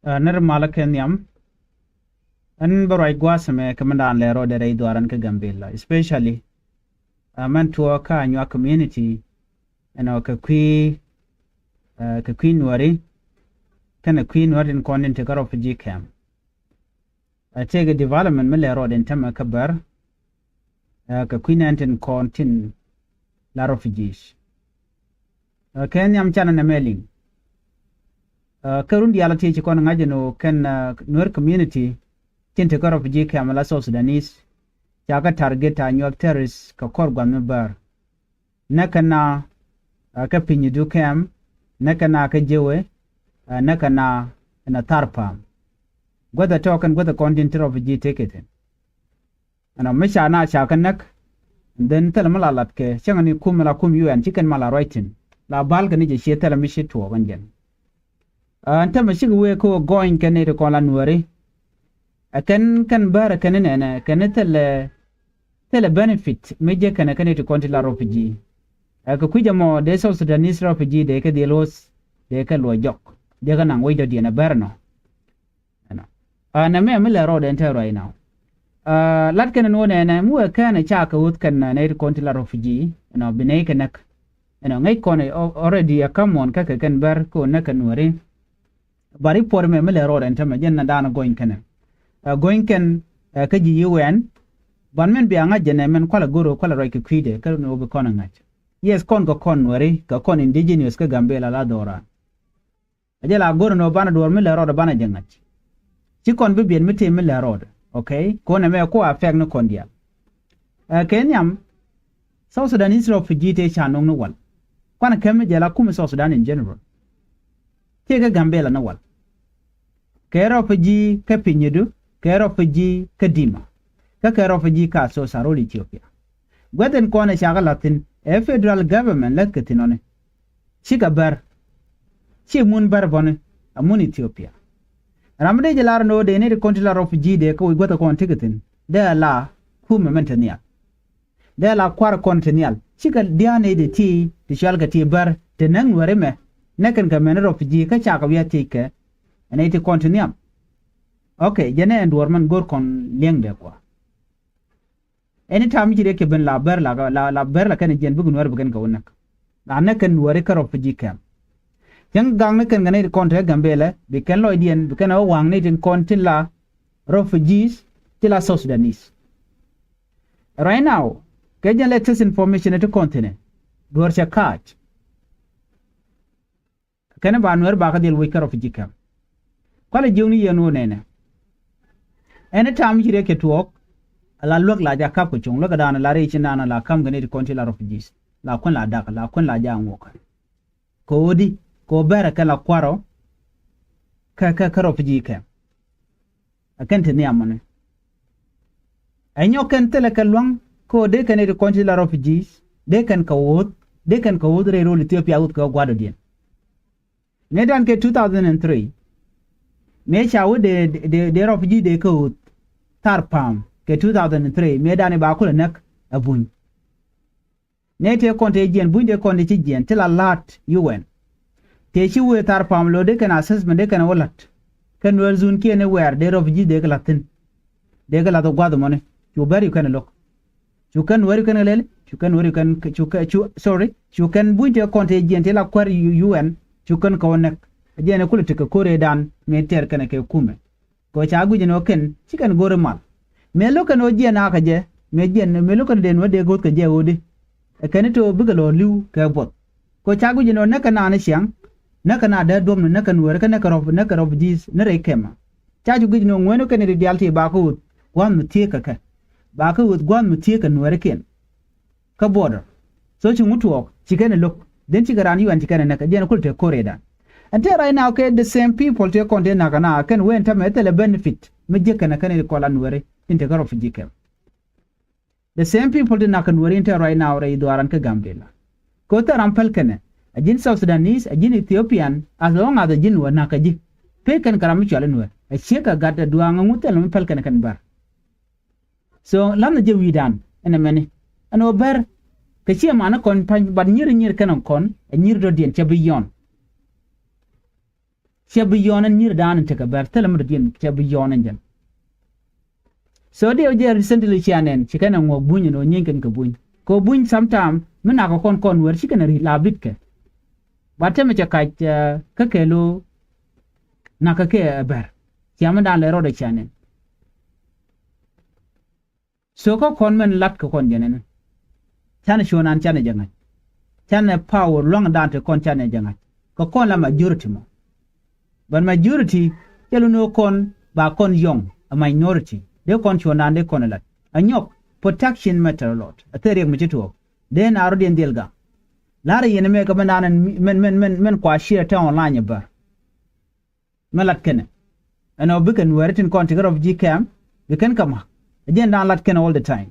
ner malaken yam an barai gwasame kamandan lero de rei duaran ka gambella especially man tuwa ka nywa community ka queen wari kana queen warin konin te karo refugee camp take development me lero den tama kabar ka queen anten kontin la refugees ken yam chana na mailing karun diala te kon ngajeno ken Nuer community tinte karo refugee camp la South Sudanese jaga target a nyok terrorist ka korgwa mebar nakana ka pinyi du camp nakana ka jewe nakana na tarpam gwada token gwada content refugee ticket ana misha na shakan nak den tel malalat ke changani kumala kum UN chicken mala writing la balga ni je shetala mishi to wanjen anta mashi we ko going kan ne ko la nuari akan kan bara kan ne kan tel benefit meje kan to content la refugee ka kuja mo de South Sudanese refugee de ka de los de ka lo jok de ka nang we de na berno ana me la road enter right now lat kan no ne mu ka na cha ka ut kan na to content la refugee binay kanak ngai kone already a come on ka kan bar ko na kan wari bari por me la road enter me jen na dana going kan ka ji UN ban men bi anga jene men kwala goro kwala roi kwide ka no be kona ngach yes kon go kon wari ka kon indigenous ka gambella la dora ajela goro no bana dor me la road bana jangach ci kon bi bien mete me la road okay ko na me ko affect no kon dia kenyam South Sudanese refugee te chanong no wal kwana kemme jela kuma South Sudan in general ke ga gambella no wal ke refugee ka pinyedu ke refugee ka dima ka refugee ka so saroli Ethiopia gwaden ko na shaga latin federal government let ketinone chika bar chi mun bar bone amun Ethiopia ramde jelar no de ne kontila refugee de ko gwata kon tikitin de la kuma mentania de la kwar kontinial chika diane de ti de shalga ti bar de nang wore me nakan ka men refugee ka chaka wiya tike ene ti kontiniam okay jene endur man gor kon lengde kwa anytime jire ke ben la bar la kan jen bugun war bugan ka wonak na nakan wore ka refugee camp yang gang ne kan ngane kontre gambele be kan lo dien be kan wang ne tin kontin la refugees ti la South Sudanese right now kajan latest information to continent dor cha catch kan ba Nuer ba ka del wi ka refugee camp kwala jewni yeno nene anytime jire ke tuok la lok la ja kap ko chung lo ga dana la re china na la kam ngane ti kontin la refugees la kon la dak la kon la ja ngoka ko odi ko bara kala kwaro ka refugee camp akante ni amane anyo kan tele kalwang ko de kan de konti la refugees de kan ka wod re ro Ethiopia ut ka gwado dien ne dan ke 2003 me chawo de refugee de ko tarpam ke 2003 me dan ba ko nak abun ne te konti jien bun de konti ci jien tela lat UN te ci we tar pam lo de kan assessment de kan wolat kan wer zun ki ne wer de refugee de latin de la to gwado mone you bari kan lok you kan wer kan lele you kan wer kan you kan bunje konte jente la kwar UN you kan ko nek jene kulite ko kore dan me ter kan ke kume ko cha guje no ken ci kan gore mal me lo kan o jena ka je me jenne me lo kan de no de got ka je wodi e kan to bugalo liu ka bot ko cha guje no ne kan na siang naka na da dom naka nuwer ka naka rof dis na re kema chaju gidi no ngweno kan ri dialti ba ko gwan mutie ka ba ko gwan mutie ka nuwer ken ka border so chi mutuo chikene lok den chigaran yuan chikene naka den kulte koreda and right now okay the same people te konde naka na kan wen ta metele benefit me jeka na kan ri kola nuwer inte ka rof jikem the same people de naka nuwer inte right now re doaran ka gambella ko ta rampal kene ajin South Sudanese ajin Ethiopian as long as ajin wa nakaji pe kan karami chale nuwer a cheka gata duanga ngutel me pel kan bar so lam je widan ene meni ano ber ke chi mana kon pan bad nyir kan kon nyir do dien che biyon che bi yonen nyir dan te ka ber telam dien che bi yonen jan so de je recently chanen chikana ngo bunyi no nyinken ka buny ko buny sometime mena ko kon wer chikana ri labit ke bateme che ka kelo na ka ke ber chiama dan le rode chanen so ko kon men lat ko kon jenen chana shonan chana jangat chana power long dan te kon chana jangat ko kon la majority mo but majority yelo no kon ba kon young a minority de kon shonan de kon lat anyok protection matter a lot atere mi chito den aro den delga lara yene me ka bandanan men kwa share ta online ba malat kene ano bikan weritin kon tigar of gcam bikan kama again dan lat kene all the time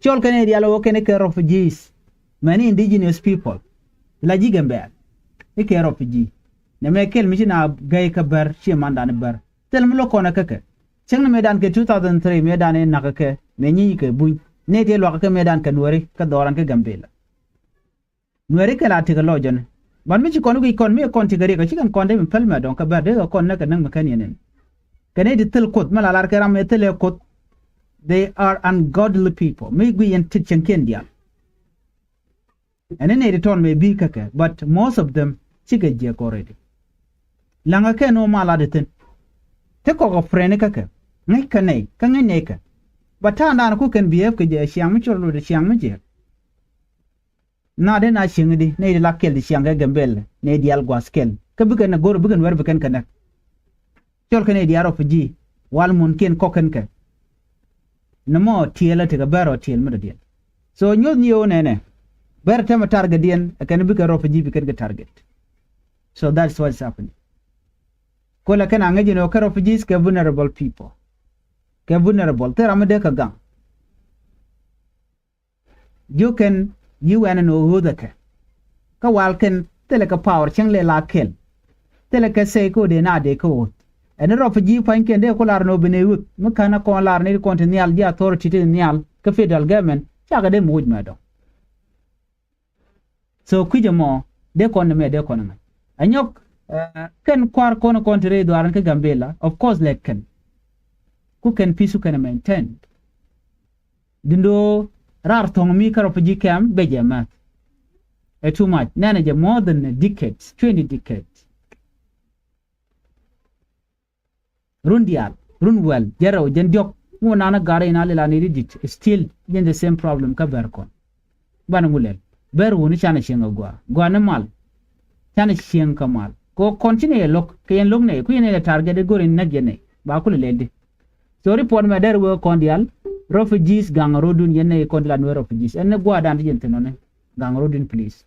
chol kene dialo kene ke refugees many indigenous people la gambella ke refugee ne me kel mi na gay ka bar chi mandan bar tel mi lokona keke cheng medan ke 2003 medan en nakake me nyi ke buy ne te lo ka medan ka nueri ka doran ke gambella nueri ke la te lo jon ban mi kon gi kon me kon tigari ka chikan kon de mi pelma don ka bar de kon na ka nang makan yenen kene di tel kot mala lar ke ram tele kot they are ungodly people me gui en titchen kendia and then they return may be kake but most of them chike je already langa ke no mala de ten te ko frene kake ngai kanai ka ngai ne ka bata na ku kan behave ke je siang mi chorlo de siang mi je na de na siang di ne la kel di siang ga gambella ne di al gwaskel ka bukan na gor bukan wer bukan kana chol kane di refugee wal mun ken koken ka namo tiela te ga baro tiel mi de so nyod nyo ne ber tema target dien akan bukan refugee bukan ga target so that's what's happening kola kana ngaji no ka refugees ke vulnerable people ke vulnerable te ramade ka gang you and no hodaka ka walken tele ka power changle la kel tele ka se ko de na de ko en refugee pan ken de ko lar no bene wut mukana ko lar ne continental di authority te nial ka federal government chaga de muj ma do so kujamo de kon me de kon ma anyok ken kwar kono kontre doaran ke gambella of course like ku ken pisu ken maintain dindo rar tong mi ka refugee camp bejema too much nana more than decades 20 decades runwell jero jendiok mo nana gare ina le la ni dit still in the same problem ka berkon ban ngulel ber woni chana shenga gwa na mal chana shen kamal ko continue lok kayen lok ne ku yene target de gorin na gene ba ku lede so report me der wo kondial refugees gang rodun yene kondial no refugees en gwa dan yente no ne gang rodun please